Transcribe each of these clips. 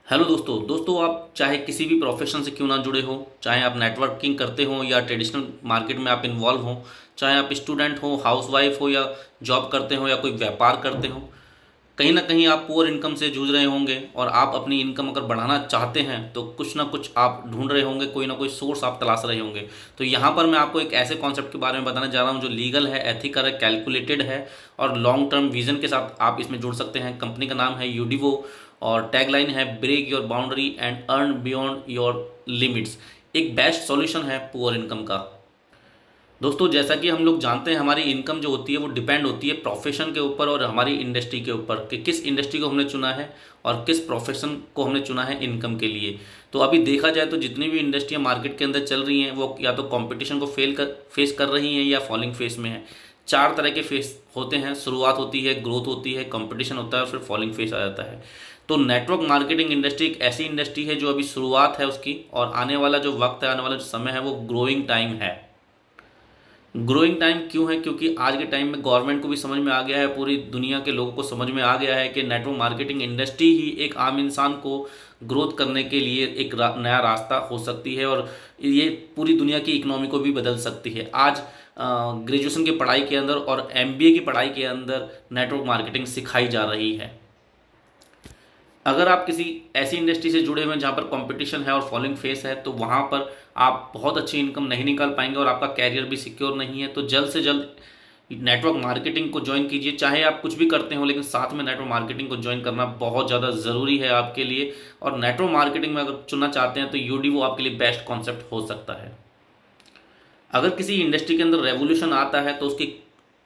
Hello दोस्तों आप चाहे किसी भी प्रोफेशन से क्यों ना जुड़े हो, चाहे आप नेटवर्किंग करते हो या ट्रेडिशनल मार्केट में आप इन्वॉल्व हो, चाहे आप स्टूडेंट हो, हाउसवाइफ हो या जॉब करते हो या कोई व्यापार करते हो, कहीं ना कहीं आप पुअर इनकम से जूझ रहे होंगे और आप अपनी इनकम अगर बढ़ाना चाहते हैं तो कुछ ना कुछ आप ढूंढ रहे होंगे, कोई ना कोई सोर्स आप तलाश रहे होंगे। तो यहाँ पर मैं आपको एक ऐसे कॉन्सेप्ट के बारे में बताने जा रहा हूँ जो लीगल है, एथिकल है, कैलकुलेटेड है और लॉन्ग टर्म विजन के साथ आप इसमें जुड़ सकते हैं। कंपनी का नाम है यूडिवो और टैगलाइन है break your boundary and earn beyond your limits. एक बेस्ट सॉल्यूशन है पुअर इनकम का। दोस्तों जैसा कि हम लोग जानते हैं, हमारी इनकम जो होती है वो डिपेंड होती है प्रोफेशन के ऊपर और हमारी इंडस्ट्री के ऊपर कि किस इंडस्ट्री को हमने चुना है और किस प्रोफेशन को हमने चुना है इनकम के लिए। तो अभी देखा जाए तो जितनी भी इंडस्ट्रियां मार्केट के अंदर चल रही हैं वो या तो कंपटीशन को फेस कर रही हैं या फॉलिंग फेस में है। चार तरह के फेस होते हैं, शुरुआत होती है, ग्रोथ होती है, कंपटीशन होता है और फिर फॉलिंग फेस आ जाता है। तो नेटवर्क मार्केटिंग इंडस्ट्री एक ऐसी इंडस्ट्री है जो अभी शुरुआत है उसकी, और आने वाला जो वक्त है, आने वाला जो समय है वो ग्रोइंग टाइम है। ग्रोइंग टाइम क्यों है? क्योंकि आज के टाइम में गवर्नमेंट को भी समझ में आ गया है, पूरी दुनिया के लोगों को समझ में आ गया है कि नेटवर्क मार्केटिंग इंडस्ट्री ही एक आम इंसान को ग्रोथ करने के लिए एक नया रास्ता हो सकती है और ये पूरी दुनिया की इकोनॉमी को भी बदल सकती है। आज ग्रेजुएशन की पढ़ाई के अंदर और एमबीए की पढ़ाई के अंदर नेटवर्क मार्केटिंग सिखाई जा रही है। अगर आप किसी ऐसी इंडस्ट्री से जुड़े हुए हैं जहाँ पर कंपटीशन है और फॉलोइंग फेस है तो वहाँ पर आप बहुत अच्छी इनकम नहीं निकाल पाएंगे और आपका कैरियर भी सिक्योर नहीं है। तो जल्द से जल्द नेटवर्क मार्केटिंग को ज्वाइन कीजिए। चाहे आप कुछ भी करते हो लेकिन साथ में नेटवर्क मार्केटिंग को ज्वाइन करना बहुत ज़्यादा ज़रूरी है आपके लिए। और नेटवर्क मार्केटिंग में अगर चुनना चाहते हैं तो यूडीवो आपके लिए बेस्ट कॉन्सेप्ट हो सकता है। अगर किसी इंडस्ट्री के अंदर रेवोल्यूशन आता है तो उसकी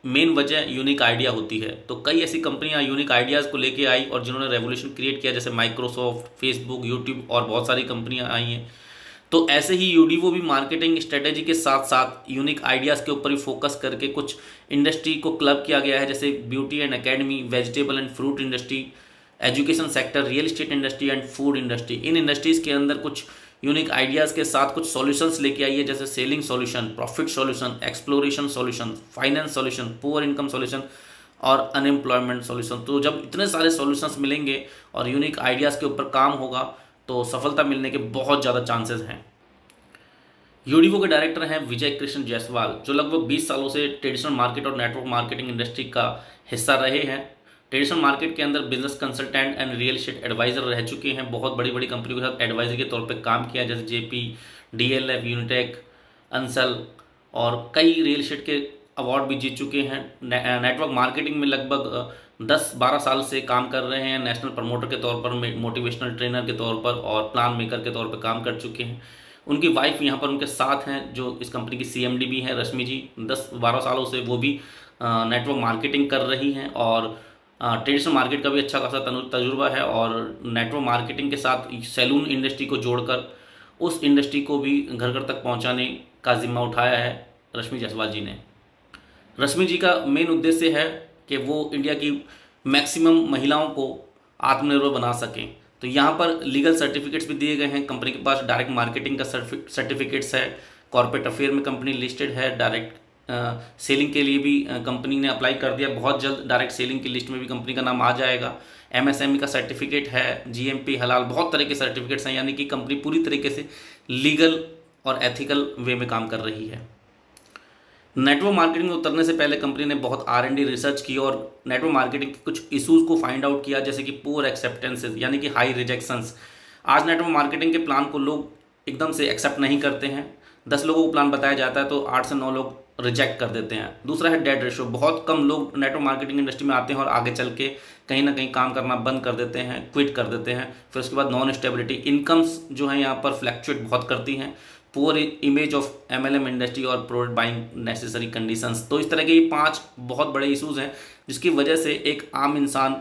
मेन वजह यूनिक आइडिया होती है। तो कई ऐसी कंपनियां यूनिक आइडियाज़ को लेके आई और जिन्होंने रेवोल्यूशन क्रिएट किया, जैसे माइक्रोसॉफ्ट, फेसबुक, यूट्यूब और बहुत सारी कंपनियां आई हैं। तो ऐसे ही यूडीवो भी मार्केटिंग स्ट्रेटेजी के साथ साथ यूनिक आइडियाज़ के ऊपर ही फोकस करके कुछ इंडस्ट्री को क्लब किया गया है, जैसे beauty and academy, vegetable and fruit industry, education sector, real estate industry and food industry. In industries के अंदर कुछ यूनिक आइडियाज़ के साथ कुछ सॉल्यूशंस लेके आई है, जैसे selling solution, profit solution, exploration solution, finance solution, poor income solution और अनएम्प्लॉयमेंट सॉल्यूशन। तो जब इतने सारे सॉल्यूशंस मिलेंगे और यूनिक आइडियाज़ के ऊपर काम होगा तो सफलता मिलने के बहुत ज़्यादा चांसेस हैं। यूडीवो के डायरेक्टर हैं विजय कृष्ण जायसवाल, जो लगभग 20 सालों से ट्रेडिशनल मार्केट और नेटवर्क मार्केटिंग इंडस्ट्री का हिस्सा रहे हैं। ट्रेडिशनल मार्केट के अंदर business consultant and real estate advisor रह चुके हैं। बहुत बड़ी बड़ी कंपनियों के साथ एडवाइजर के तौर पे काम किया, जैसे जेपी, डीएलएफ, यूनिटेक, अंसल और कई रियल एस्टेट के अवार्ड भी जीत चुके हैं। नेटवर्क मार्केटिंग में लगभग 10-12 साल से काम कर रहे हैं। नेशनल प्रमोटर के तौर पर, मोटिवेशनल ट्रेनर के तौर पर और प्लान मेकर के तौर पर काम कर चुके हैं। उनकी वाइफ यहाँ पर उनके साथ हैं, जो इस कंपनी की सीएमडी भी हैं, रश्मि जी। 10-12 सालों से वो भी नेटवर्क मार्केटिंग कर रही हैं और ट्रेडिशनल मार्केट का भी अच्छा खासा तजुर्बा है और नेटवर्क मार्केटिंग के साथ सैलून इंडस्ट्री को जोड़कर उस इंडस्ट्री को भी घर घर तक पहुंचाने का जिम्मा उठाया है रश्मि जायसवाल जी ने। रश्मि जी का मेन उद्देश्य है कि वो इंडिया की मैक्सिमम महिलाओं को आत्मनिर्भर बना सकें। तो यहाँ पर लीगल सर्टिफिकेट्स भी दिए गए हैं। कंपनी के पास डायरेक्ट मार्केटिंग का सर्टिफिकेट्स है, कॉर्पोरेट अफेयर में कंपनी लिस्टेड है, डायरेक्ट सेलिंग के लिए भी कंपनी ने अप्लाई कर दिया। बहुत जल्द डायरेक्ट सेलिंग की लिस्ट में भी कंपनी का नाम आ जाएगा। एमएसएमई का सर्टिफिकेट है, जीएमपी, हलाल, बहुत तरह के सर्टिफिकेट्स हैं। यानी कि कंपनी पूरी तरीके से लीगल और एथिकल वे में काम कर रही है। नेटवर्क मार्केटिंग में उतरने से पहले कंपनी ने बहुत R&D रिसर्च की और नेटवर्क मार्केटिंग के कुछ इश्यूज को फाइंड आउट किया, जैसे कि पुअर एक्सेप्टेंसेस यानी कि हाई रिजेक्शंस। आज नेटवर्क मार्केटिंग के प्लान को लोग एकदम से एक्सेप्ट नहीं करते हैं। 10 लोगों को प्लान बताया जाता है तो 8 से 9 लोग रिजेक्ट कर देते हैं। दूसरा है डेड रेशो। बहुत कम लोग नेटवर्क मार्केटिंग इंडस्ट्री में आते हैं और आगे चल के कहीं ना कहीं काम करना बंद कर देते हैं, क्विट कर देते हैं। फिर उसके बाद नॉन स्टेबिलिटी, इनकम्स जो है यहाँ पर फ्लैक्चुएट बहुत करती हैं। Poor image of MLM industry और प्रोडक्ट बाइंग नेसेसरी कंडीशंस। तो इस तरह के ये 5 बहुत बड़े इश्यूज हैं जिसकी वजह से एक आम इंसान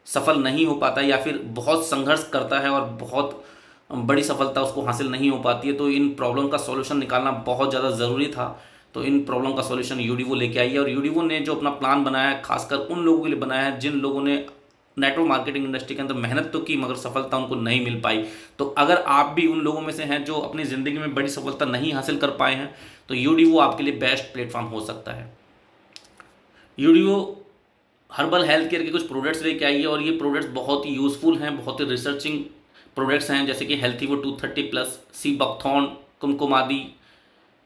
सफल नहीं हो पाता या फिर बहुत संघर्ष करता है और बहुत बड़ी सफलता उसको हासिल नहीं हो पाती है। तो इन प्रॉब्लम का सॉल्यूशन निकालना बहुत ज़्यादा ज़रूरी था। तो इन प्रॉब्लम का सॉल्यूशन यूडीवो लेके आई है और यूडीवो ने जो अपना प्लान बनाया है खासकर उन लोगों के लिए बनाया है जिन लोगों ने नेटवर्क मार्केटिंग इंडस्ट्री के अंदर मेहनत तो की मगर सफलता उनको नहीं मिल पाई। तो अगर आप भी उन लोगों में से हैं जो अपनी ज़िंदगी में बड़ी सफलता नहीं हासिल कर पाए हैं तो यूडीवो आपके लिए बेस्ट प्लेटफॉर्म हो सकता है। यूडीवो हर्बल हेल्थ केयर के कुछ प्रोडक्ट्स लेके आई है और ये प्रोडक्ट्स बहुत ही यूज़फुल हैं, बहुत ही रिसर्चिंग प्रोडक्ट्स हैं जैसे कि हेल्थीवो 230+, sea buckthorn, Kumkumadi,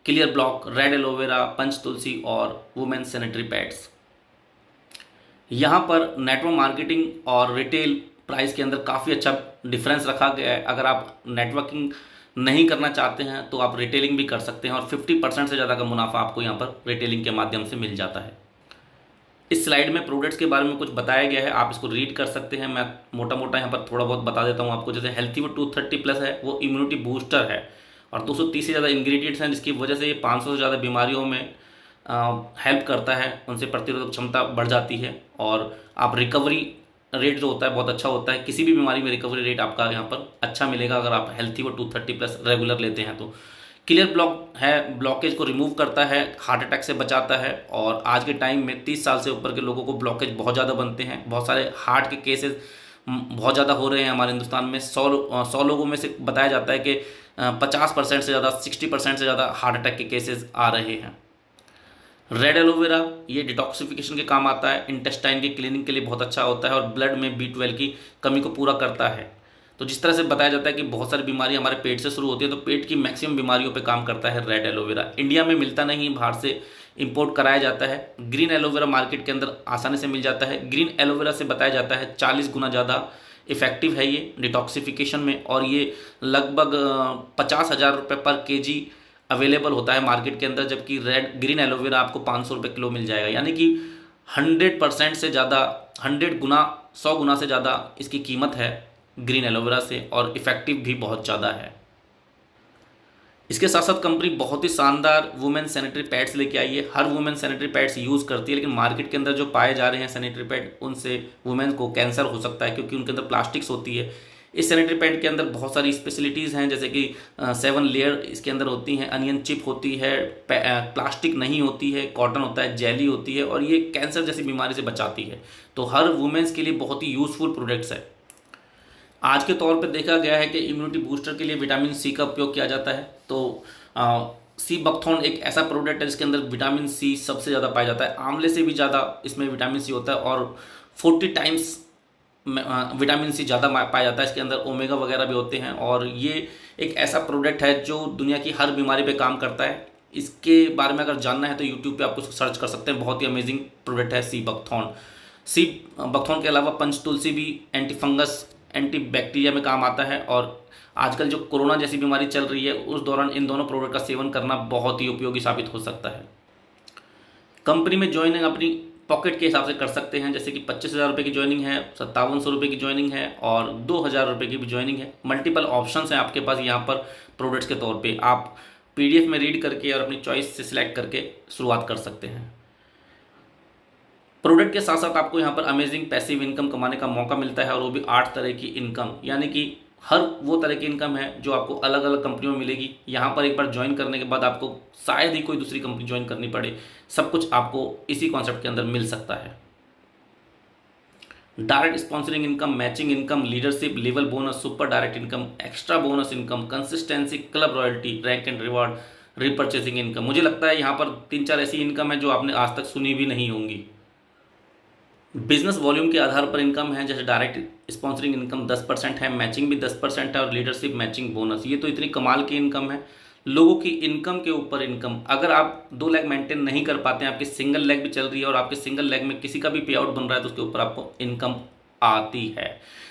clear block, red aloe vera, Panch Tulsi और वुमेन सैनिटरी पैड्स। यहाँ पर नेटवर्क मार्केटिंग और रिटेल प्राइस के अंदर काफ़ी अच्छा डिफरेंस रखा गया है। अगर आप नेटवर्किंग नहीं करना चाहते हैं तो आप रिटेलिंग भी कर सकते हैं और 50% से ज़्यादा का मुनाफा आपको यहाँ पर रिटेलिंग के माध्यम से मिल जाता है। इस स्लाइड में प्रोडक्ट्स के बारे में कुछ बताया गया है, आप इसको रीड कर सकते हैं। मैं मोटा मोटा यहाँ पर थोड़ा बहुत बता देता हूँ आपको। जैसे हेल्थीवो 230+ है, वो इम्यूनिटी बूस्टर है और 230 से ज़्यादा इंग्रेडिएंट्स हैं, जिसकी वजह से ये 500 से ज़्यादा बीमारियों में हेल्प करता है, उनसे प्रतिरोधक क्षमता बढ़ जाती है और आप रिकवरी रेट जो होता है बहुत अच्छा होता है। किसी भी बीमारी में रिकवरी रेट आपका यहाँ पर अच्छा मिलेगा अगर आप हेल्थीवो 230+ रेगुलर लेते हैं तो। क्लियर ब्लॉक है, ब्लॉकेज को रिमूव करता है, हार्ट अटैक से बचाता है और आज के टाइम में 30 साल से ऊपर के लोगों को ब्लॉकेज बहुत ज़्यादा बनते हैं। बहुत सारे हार्ट के केसेस बहुत ज़्यादा हो रहे हैं हमारे हिंदुस्तान में। 100 लोगों में से बताया जाता है कि 50% से ज़्यादा, 60% से ज़्यादा हार्ट अटैक के केसेस आ रहे हैं। रेड एलोवेरा ये डिटॉक्सिफिकेशन के काम आता है, इंटेस्टाइन की क्लीनिंग के लिए बहुत अच्छा होता है और ब्लड में B12 की कमी को पूरा करता है। तो जिस तरह से बताया जाता है कि बहुत सारी बीमारी हमारे पेट से शुरू होती है, तो पेट की मैक्सिमम बीमारियों पे काम करता है रेड एलोवेरा। इंडिया में मिलता नहीं, बाहर से इंपोर्ट कराया जाता है। ग्रीन एलोवेरा मार्केट के अंदर आसानी से मिल जाता है। ग्रीन एलोवेरा से बताया जाता है 40 गुना ज़्यादा इफेक्टिव है ये डिटॉक्सिफिकेशन में और ये लगभग 50,000 रुपये पर kg अवेलेबल होता है मार्केट के अंदर, जबकि ग्रीन एलोवेरा आपको 500 रुपये किलो मिल जाएगा। यानी कि 100% से ज़्यादा, 100 गुना, 100 गुना से ज़्यादा इसकी कीमत है ग्रीन एलोवेरा से और इफ़ेक्टिव भी बहुत ज़्यादा है। इसके साथ साथ कंपनी बहुत ही शानदार वुमेन सैनिटरी पैड्स लेके आई है। हर वुमेन सैनिटरी पैड्स यूज़ करती है, लेकिन मार्केट के अंदर जो पाए जा रहे हैं सैनिटरी पैड, उनसे वुमेन को कैंसर हो सकता है क्योंकि उनके अंदर प्लास्टिक्स होती है। इस सैनिटरी पैड के अंदर बहुत सारी स्पेशलिटीज़ हैं, जैसे कि 7 लेयर इसके अंदर होती हैं, अनियन चिप होती है, प्लास्टिक नहीं होती है, कॉटन होता है, जेली होती है और ये कैंसर जैसी बीमारी से बचाती है। तो हर वुमेन्स के लिए बहुत ही यूज़फुल प्रोडक्ट्स है। आज के तौर पे देखा गया है कि इम्यूनिटी बूस्टर के लिए विटामिन सी का उपयोग किया जाता है। तो सी बकथॉर्न एक ऐसा प्रोडक्ट है जिसके अंदर विटामिन सी सबसे ज़्यादा पाया जाता है। आंवले से भी ज़्यादा इसमें विटामिन सी होता है और 40 टाइम्स विटामिन सी ज़्यादा पाया जाता है। इसके अंदर ओमेगा वगैरह भी होते हैं और ये एक ऐसा प्रोडक्ट है जो दुनिया की हर बीमारी पे काम करता है। इसके बारे में अगर जानना है तो यूट्यूब पे आप उसको सर्च कर सकते हैं। बहुत ही अमेजिंग प्रोडक्ट है सी बकथॉर्न। सी बकथॉर्न के अलावा पंच तुलसी भी एंटी फंगस, एंटी बैक्टीरिया में काम आता है और आजकल जो कोरोना जैसी बीमारी चल रही है उस दौरान इन दोनों प्रोडक्ट का सेवन करना बहुत ही उपयोगी साबित हो सकता है। कंपनी में ज्वाइनिंग अपनी पॉकेट के हिसाब से कर सकते हैं, जैसे कि 25,000 रुपये की ज्वाइनिंग है, 5700 रुपये की ज्वाइनिंग है और 2,000 रुपये की भी ज्वाइनिंग है। मल्टीपल ऑप्शंस हैं आपके पास यहाँ पर प्रोडक्ट्स के तौर पे। आप PDF में रीड करके और अपनी चॉइस से सिलेक्ट करके शुरुआत कर सकते हैं। प्रोडक्ट के साथ साथ आपको यहाँ पर अमेजिंग पैसिव इनकम कमाने का मौका मिलता है और वो भी 8 तरह की इनकम, यानी कि हर वो तरह की इनकम है जो आपको अलग अलग कंपनियों में मिलेगी। यहाँ पर एक बार ज्वाइन करने के बाद आपको शायद ही कोई दूसरी कंपनी ज्वाइन करनी पड़े, सब कुछ आपको इसी कॉन्सेप्ट के अंदर मिल सकता है। Direct sponsoring income, matching income, leadership, level bonus, super direct income, extra bonus income, consistency, club royalty, rank and reward, repurchasing income. मुझे लगता है यहाँ पर 3-4 ऐसी इनकम है जो आपने आज तक सुनी भी नहीं होंगी। बिजनेस वॉल्यूम के आधार पर इनकम है, जैसे डायरेक्ट स्पॉन्सरिंग इनकम 10% है, मैचिंग भी 10% है और लीडरशिप, मैचिंग, बोनस। ये तो इतनी कमाल की इनकम है। लोगों की इनकम के ऊपर इनकम। अगर आप 2 लाख मेंटेन नहीं कर पाते हैं, आपकी सिंगल लेग भी चल रही है और आपके सिंगल लेग में किसी का भी पे आउट बन रहा है तो उसके ऊपर आपको इनकम आती है।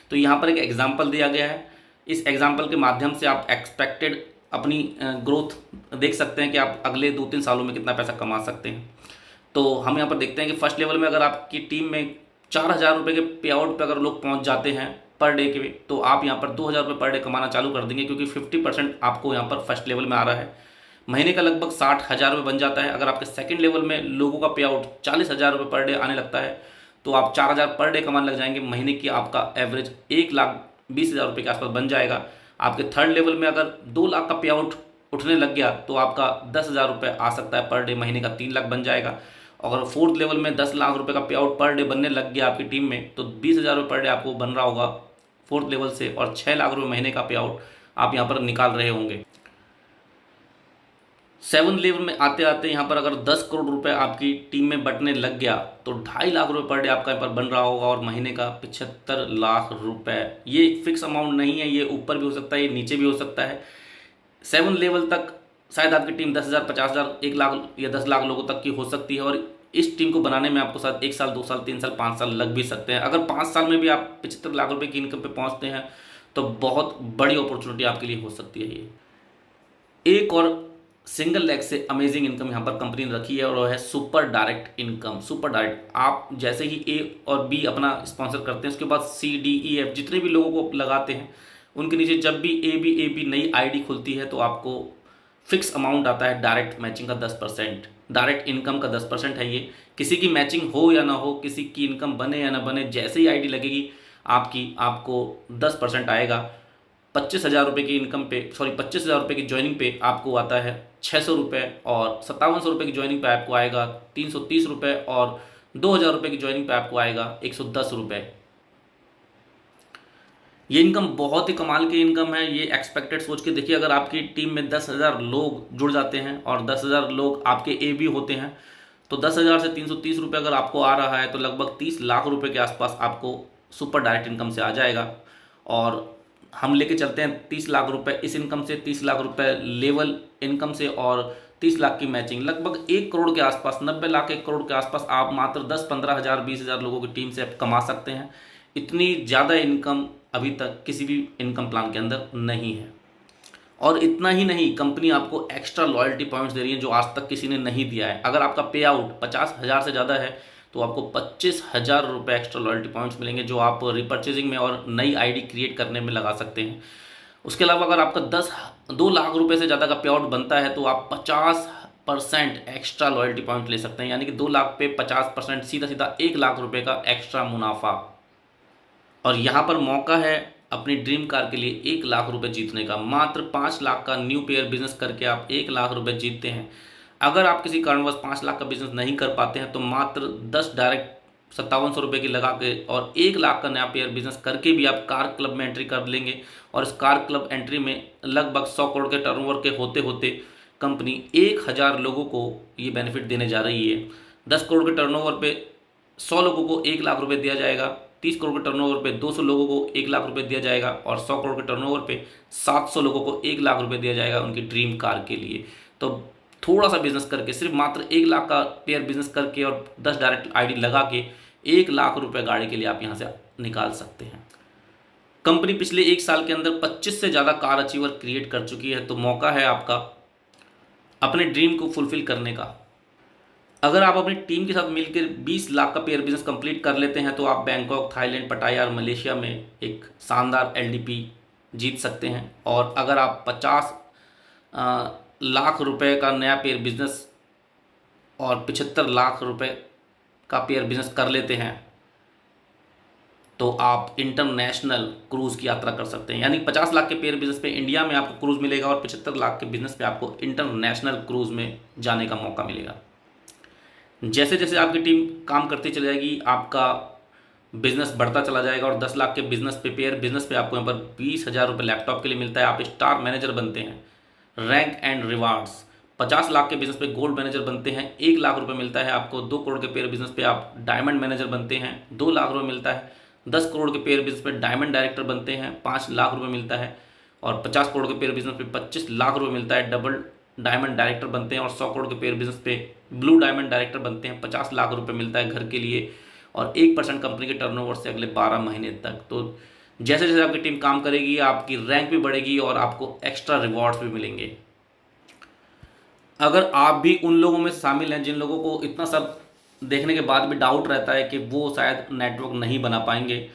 तो यहाँ पर एक एग्जाम्पल दिया गया है। इस एग्जाम्पल के माध्यम से आप एक्सपेक्टेड अपनी ग्रोथ देख सकते हैं कि आप अगले 2-3 सालों में कितना पैसा कमा सकते हैं। तो हम यहाँ पर देखते हैं कि फर्स्ट लेवल में अगर आपकी टीम में 4,000 रुपये के पे आउट पर अगर लोग पहुँच जाते हैं पर डे के, तो आप यहाँ पर 2,000 रुपये पर डे कमाना चालू कर देंगे, क्योंकि 50% आपको यहाँ पर फर्स्ट लेवल में आ रहा है। महीने का लगभग 60,000 रुपये बन जाता है। अगर आपके सेकंड लेवल में लोगों का पे आउट 40,000 रुपये पर डे आने लगता है तो आप 4,000 पर डे कमाने लग जाएंगे। महीने की आपका एवरेज 1,20,000 रुपये के आसपास बन जाएगा। आपके थर्ड लेवल में अगर 2 लाख का पे आउट उठने लग गया तो आपका 10,000 रुपये आ सकता है पर डे, महीने का 3 लाख बन जाएगा। अगर फोर्थ लेवल में 10 लाख रुपए का पे आउट पर डे बनने लग गया आपकी टीम में तो 20,000 रुपये पर डे आपको बन रहा होगा फोर्थ लेवल से और 6 लाख रुपए महीने का पे आउट आप यहाँ पर निकाल रहे होंगे। 7 लेवल में आते आते यहाँ पर अगर 10 करोड़ रुपए आपकी टीम में बंटने लग गया तो 2.5 लाख रुपए पर डे आपका यहाँ पर बन रहा होगा, और महीने का 75 लाख रुपए। ये एक फिक्स अमाउंट नहीं है, ये ऊपर भी हो सकता है, ये नीचे भी हो सकता है। 7 लेवल तक शायद आपकी टीम 10,000, 50,000, 1 लाख या 10 लाख लोगों तक की हो सकती है, और इस टीम को बनाने में आपको शायद 1 साल, 2 साल, 3 साल, 5 साल लग भी सकते हैं। अगर 5 साल में भी आप 75 लाख रुपए की इनकम पे पहुंचते हैं तो बहुत बड़ी अपॉर्चुनिटी आपके लिए हो सकती है। ये एक और सिंगल लेग से अमेजिंग इनकम यहाँ पर कंपनी ने रखी है, और वो है super direct income. Super direct, आप जैसे ही ए और बी अपना स्पॉन्सर करते हैं, उसके बाद सी, डी, ई, एफ जितने भी लोगों को लगाते हैं, उनके नीचे जब भी ए बी नई आईडी खुलती है तो आपको फिक्स अमाउंट आता है डायरेक्ट मैचिंग का 10%, डायरेक्ट इनकम का 10% है ये। किसी की मैचिंग हो या ना हो, किसी की इनकम बने या ना बने, जैसे ही आईडी लगेगी आपकी, आपको 10% आएगा। 25,000 रुपये की इनकम पे, सॉरी 25,000 रुपये की ज्वाइनिंग पे आपको आता है 600 रुपये, और 5700 रुपये की ज्वाइनिंग पे आपको आएगा 330 रुपये, और 2,000 रुपये की ज्वाइनिंग पे आपको आएगा 110 रुपये। ये इनकम बहुत ही कमाल की इनकम है। ये एक्सपेक्टेड सोच के देखिए, अगर आपकी टीम में 10,000 लोग जुड़ जाते हैं और 10,000 लोग आपके ए बी होते हैं, तो 10,000 से 330 रुपये अगर आपको आ रहा है तो लगभग 30 लाख रुपए के आसपास आपको सुपर डायरेक्ट इनकम से आ जाएगा। और हम लेके चलते हैं 30 लाख रुपए इस इनकम से, 30 लाख रुपए लेवल इनकम से, और 30 लाख की मैचिंग, लगभग 1 करोड़ के आसपास, 90 लाख 1 करोड़ के आसपास आप मात्र 10-15 हज़ार, 20,000 लोगों की टीम से आप कमा सकते हैं। इतनी ज़्यादा इनकम अभी तक किसी भी इनकम प्लान के अंदर नहीं है। और इतना ही नहीं, कंपनी आपको एक्स्ट्रा लॉयल्टी पॉइंट्स दे रही है जो आज तक किसी ने नहीं दिया है। अगर आपका पे आउट 50,000 से ज़्यादा है तो आपको 25,000 रुपये एक्स्ट्रा लॉयल्टी पॉइंट्स मिलेंगे, जो आप रिपर्चेजिंग में और नई आईडी क्रिएट करने में लगा सकते हैं। उसके अलावा अगर आपका 2 लाख रुपए से ज़्यादा का पे आउट बनता है तो आप 50% एक्स्ट्रा लॉयल्टी पॉइंट ले सकते हैं, यानी कि 2 लाख पे 50%, सीधा सीधा 1 लाख रुपए का एक्स्ट्रा मुनाफा। और यहाँ पर मौका है अपनी ड्रीम कार के लिए 1 लाख रुपए जीतने का। मात्र 5 लाख का न्यू पेयर बिजनेस करके आप 1 लाख रुपए जीतते हैं। अगर आप किसी कारणवश 5 लाख का बिजनेस नहीं कर पाते हैं तो मात्र 10 डायरेक्ट 5700 रुपये की लगा के और 1 लाख का नया पेयर बिजनेस करके भी आप कार क्लब में एंट्री कर लेंगे। और इस कार क्लब एंट्री में लगभग 100 करोड़ के टर्नओवर के होते होते कंपनी 1,000 लोगों को ये बेनिफिट देने जा रही है। 10 करोड़ के टर्नओवर पे 100 लोगों को 1 लाख रुपए दिया जाएगा, 30 करोड़ के टर्नओवर पे 200 लोगों को 1 लाख रुपए दिया जाएगा, और 100 करोड़ के टर्नओवर पे 700 लोगों को 1 लाख रुपए दिया जाएगा उनकी ड्रीम कार के लिए। तो थोड़ा सा बिजनेस करके, सिर्फ मात्र 1 लाख का पेयर बिजनेस करके और 10 डायरेक्ट आईडी लगा के 1 लाख रुपए गाड़ी के लिए आप यहाँ से निकाल सकते हैं। कंपनी पिछले 1 साल के अंदर 25 से ज़्यादा कार अचीवर क्रिएट कर चुकी है, तो मौका है आपका अपने ड्रीम को फुलफिल करने का। अगर आप अपनी टीम के साथ मिलकर 20 लाख का पेयर बिजनेस कंप्लीट कर लेते हैं तो आप बैंकॉक, थाईलैंड, पटाया और मलेशिया में एक शानदार एलडीपी जीत सकते हैं। और अगर आप 50 लाख रुपए का नया पेयर बिजनेस और 75 लाख रुपए का पेयर बिजनेस कर लेते हैं तो आप इंटरनेशनल क्रूज़ की यात्रा कर सकते हैं। यानी 50 लाख के पेयर बिजनेस पे इंडिया में आपको क्रूज़ मिलेगा और 75 लाख के बिजनेस पे आपको इंटरनेशनल क्रूज़ में जाने का मौका मिलेगा। जैसे जैसे आपकी टीम काम करती चली जाएगी आपका बिजनेस बढ़ता चला जाएगा, और 10 लाख के बिजनेस पे, पेयर बिजनेस पे आपको यहाँ पर 20,000 रुपये लैपटॉप के लिए मिलता है। आप स्टार मैनेजर बनते हैं, रैंक एंड रिवार्ड्स। 50 लाख के बिजनेस पे गोल्ड मैनेजर बनते हैं, 1 लाख रुपये मिलता है आपको। 2 करोड़ के पेयर बिजनेस पे आप डायमंड मैनेजर बनते हैं, 2 लाख रुपये मिलता है। 10 करोड़ के पेयर बिजनेस पे डायमंड डायरेक्टर बनते हैं, 5 लाख रुपये मिलता है। और 50 करोड़ के पेयर बिजनेस पे 25 लाख रुपये मिलता है, डबल डायमंड डायरेक्टर बनते हैं। और 100 करोड़ के पेयर बिजनेस पे ब्लू डायमंड डायरेक्टर बनते हैं, 50 लाख रुपये मिलता है घर के लिए, और 1% कंपनी के टर्नओवर से अगले 12 महीने तक। तो जैसे जैसे आपकी टीम काम करेगी आपकी रैंक भी बढ़ेगी और आपको एक्स्ट्रा रिवॉर्ड्स भी मिलेंगे। अगर आप भी उन लोगों में शामिल हैं जिन लोगों को इतना सब देखने के बाद भी डाउट रहता है कि वो शायद नेटवर्क नहीं बना पाएंगे,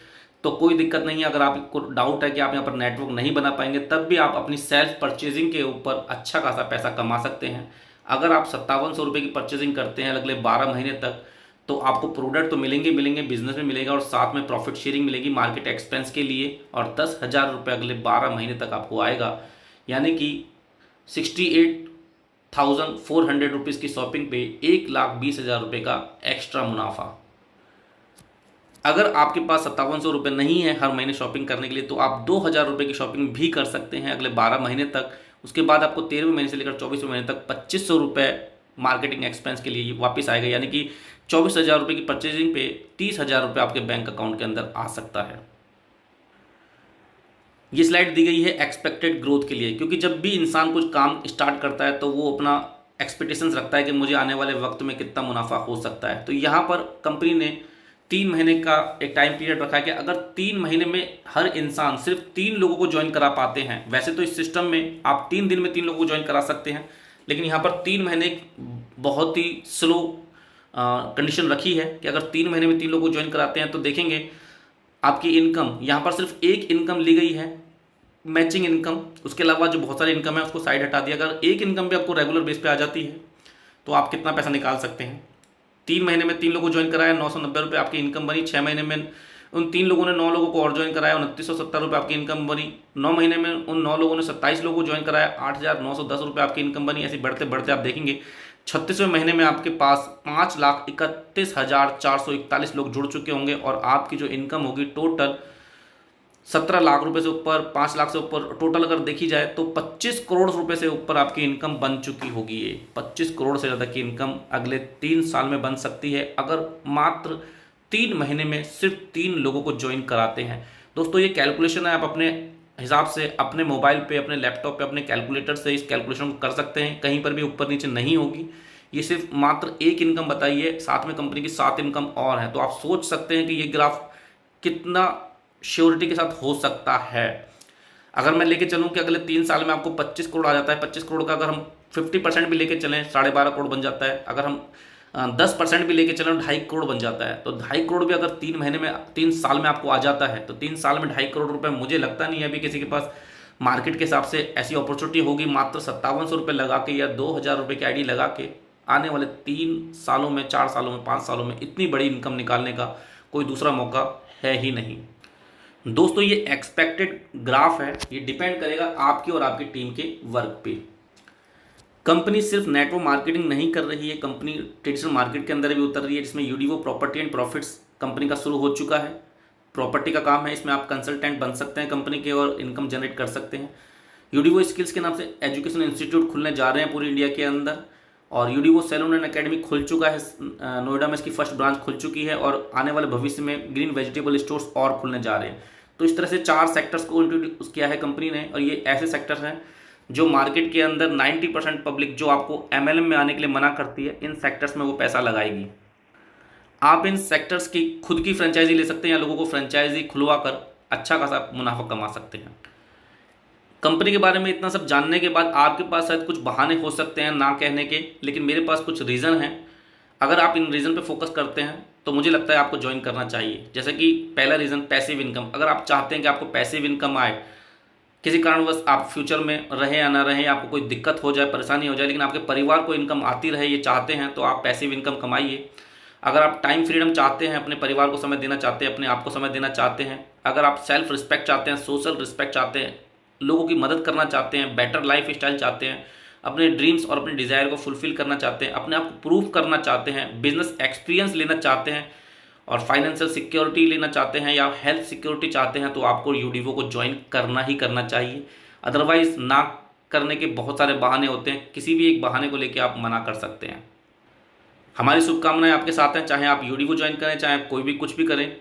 तो कोई दिक्कत नहीं है। अगर आपको डाउट है कि आप यहाँ पर नेटवर्क नहीं बना पाएंगे, तब भी आप अपनी सेल्फ परचेजिंग के ऊपर अच्छा खासा पैसा कमा सकते हैं। अगर आप 5700 रुपये की परचेजिंग करते हैं अगले 12 महीने तक, तो आपको प्रोडक्ट तो मिलेंगे बिजनेस में मिलेगा, और साथ में प्रॉफिट शेयरिंग मिलेगी मार्केट एक्सपेंस के लिए, और 10,000 रुपये अगले 12 महीने तक आपको आएगा। यानी कि 68,400 रुपीज़ की शॉपिंग पे 1,20,000 रुपये का एक्स्ट्रा मुनाफा। अगर आपके पास 5700 रुपये नहीं है हर महीने शॉपिंग करने के लिए, तो आप 2,000 रुपये की शॉपिंग भी कर सकते हैं अगले 12 महीने तक, उसके बाद आपको 13वें महीने से लेकर 24वें महीने तक 2500 रुपये मार्केटिंग एक्सपेंस के लिए वापस आएगा, यानी कि 24,000 रुपये की परचेजिंग पे 30,000 रुपये आपके बैंक अकाउंट के अंदर आ सकता है। ये स्लाइड दी गई है एक्सपेक्टेड ग्रोथ के लिए, क्योंकि जब भी इंसान कुछ काम स्टार्ट करता है तो वो अपना एक्सपेक्टेशंस रखता है कि मुझे आने वाले वक्त में कितना मुनाफा हो सकता है। तो यहाँ पर कंपनी ने 3 महीने का एक टाइम पीरियड रखा है कि अगर 3 महीने में हर इंसान सिर्फ 3 लोगों को ज्वाइन करा पाते हैं, वैसे तो इस सिस्टम में आप 3 दिन में 3 लोगों को ज्वाइन करा सकते हैं, लेकिन यहाँ पर 3 महीने बहुत ही स्लो कंडीशन रखी है कि अगर 3 महीने में 3 लोगों को ज्वाइन कराते हैं तो देखेंगे आपकी इनकम, यहाँ पर सिर्फ एक इनकम ली गई है मैचिंग इनकम, उसके अलावा जो बहुत सारी इनकम है उसको साइड हटा दिया। अगर एक इनकम भी आपको रेगुलर बेस पे आ जाती है तो आप कितना पैसा निकाल सकते हैं। 3 महीने में 3 लोगों को ज्वाइन कराया, 990 रुपये आपकी इनकम बनी। 6 महीने में उन 3 लोगों ने 9 लोगों को और ज्वाइन कराया, 2970 रुपये आपकी इनकम बनी। 9 महीने में उन 9 लोगों ने 27 लोगों को ज्वाइन कराया, 8,910 रुपये आपकी इनकम बनी। ऐसे बढ़ते बढ़ते आप देखेंगे 36वें महीने में आपके पास 5,31,441 लोग जुड़ चुके होंगे और आपकी जो इनकम होगी टोटल 17 लाख रुपए से ऊपर, 5 लाख से ऊपर टोटल अगर देखी जाए तो 25 करोड़ रुपए से ऊपर आपकी इनकम बन चुकी होगी। ये 25 करोड़ से ज़्यादा की इनकम अगले 3 साल में बन सकती है अगर मात्र 3 महीने में सिर्फ 3 लोगों को ज्वाइन कराते हैं। दोस्तों ये कैलकुलेशन है, आप अपने हिसाब से अपने मोबाइल पे, अपने लैपटॉप पे, अपने कैलकुलेटर से इस कैलकुलेशन को कर सकते हैं, कहीं पर भी ऊपर नीचे नहीं होगी। ये सिर्फ मात्र एक इनकम बताई है, साथ में कंपनी की 7 इनकम और है। तो आप सोच सकते हैं कि ये ग्राफ कितना श्योरिटी के साथ हो सकता है। अगर मैं लेके चलूं कि अगले 3 साल में आपको 25 करोड़ आ जाता है, 25 करोड़ का अगर हम 50% भी लेके चलें 12.5 करोड़ बन जाता है। अगर हम 10% भी लेके चलें 2.5 करोड़ बन जाता है। तो 2.5 करोड़ भी अगर 3 महीने में 3 साल में आपको आ जाता है तो 3 साल में 2.5 करोड़ रुपए मुझे लगता नहीं है अभी किसी के पास मार्केट के हिसाब से ऐसी अपॉर्चुनिटी होगी मात्र 5700 रुपये लगा के या 2,000 रुपये की आईडी लगा के आने वाले 3 सालों में, 4 सालों में, 5 सालों में इतनी बड़ी इनकम निकालने का कोई दूसरा मौका है ही नहीं। दोस्तों ये एक्सपेक्टेड ग्राफ है, ये डिपेंड करेगा आपकी और आपकी टीम के वर्क पे। कंपनी सिर्फ नेटवर्क मार्केटिंग नहीं कर रही है, कंपनी ट्रेडिशनल मार्केट के अंदर भी उतर रही है, जिसमें यूडीवो प्रॉपर्टी एंड प्रॉफिट्स कंपनी का शुरू हो चुका है। प्रॉपर्टी का काम है, इसमें आप कंसल्टेंट बन सकते हैं कंपनी के और इनकम जनरेट कर सकते हैं। यूडीवो स्किल्स के नाम से एजुकेशन इंस्टीट्यूट खुलने जा रहे हैं पूरी इंडिया के अंदर, और यूडीवो सैलून एंड एकेडमी खुल चुका है, नोएडा में इसकी फर्स्ट ब्रांच खुल चुकी है और आने वाले भविष्य में ग्रीन वेजिटेबल स्टोर्स और खुलने जा रहे हैं। तो इस तरह से 4 सेक्टर्स को इंट्रोड्यूस किया है कंपनी ने, और ये ऐसे सेक्टर्स हैं जो मार्केट के अंदर 90% पब्लिक जो आपको एमएलएम में आने के लिए मना करती है, इन सेक्टर्स में वो पैसा लगाएगी। आप इन सेक्टर्स की खुद की फ्रेंचाइजी ले सकते हैं या लोगों को फ्रेंचाइजी खुलवा कर अच्छा खासा मुनाफा कमा सकते हैं। कंपनी के बारे में इतना सब जानने के बाद आपके पास शायद कुछ बहाने हो सकते हैं ना कहने के, लेकिन मेरे पास कुछ रीज़न हैं। अगर आप इन रीज़न पे फोकस करते हैं तो मुझे लगता है आपको ज्वाइन करना चाहिए। जैसे कि पहला रीज़न पैसिव इनकम। अगर आप चाहते हैं कि आपको पैसिव इनकम आए, किसी कारणवश आप फ्यूचर में रहें या ना रहें, आपको कोई दिक्कत हो जाए, परेशानी हो जाए, लेकिन आपके परिवार को इनकम आती रहे, ये चाहते हैं, तो आप पैसिव इनकम कमाइए। अगर आप टाइम फ्रीडम चाहते हैं, अपने परिवार को समय देना चाहते हैं, अपने आप को समय देना चाहते हैं, अगर आप सेल्फ रिस्पेक्ट चाहते हैं, सोशल रिस्पेक्ट चाहते हैं, लोगों की मदद करना चाहते हैं, बेटर लाइफ स्टाइल चाहते हैं, अपने ड्रीम्स और अपने डिज़ायर को फुलफिल करना चाहते हैं, अपने आप को प्रूव करना चाहते हैं, बिजनेस एक्सपीरियंस लेना चाहते हैं और फाइनेंशियल सिक्योरिटी लेना चाहते हैं या हेल्थ सिक्योरिटी चाहते हैं, तो आपको यूडीवो को ज्वाइन करना ही करना चाहिए। अदरवाइज ना करने के बहुत सारे बहाने होते हैं, किसी भी एक बहाने को लेकर आप मना कर सकते हैं। हमारी शुभकामनाएं आपके साथ हैं, चाहे आप यूडीवो ज्वाइन करें, चाहे कोई भी कुछ भी करें,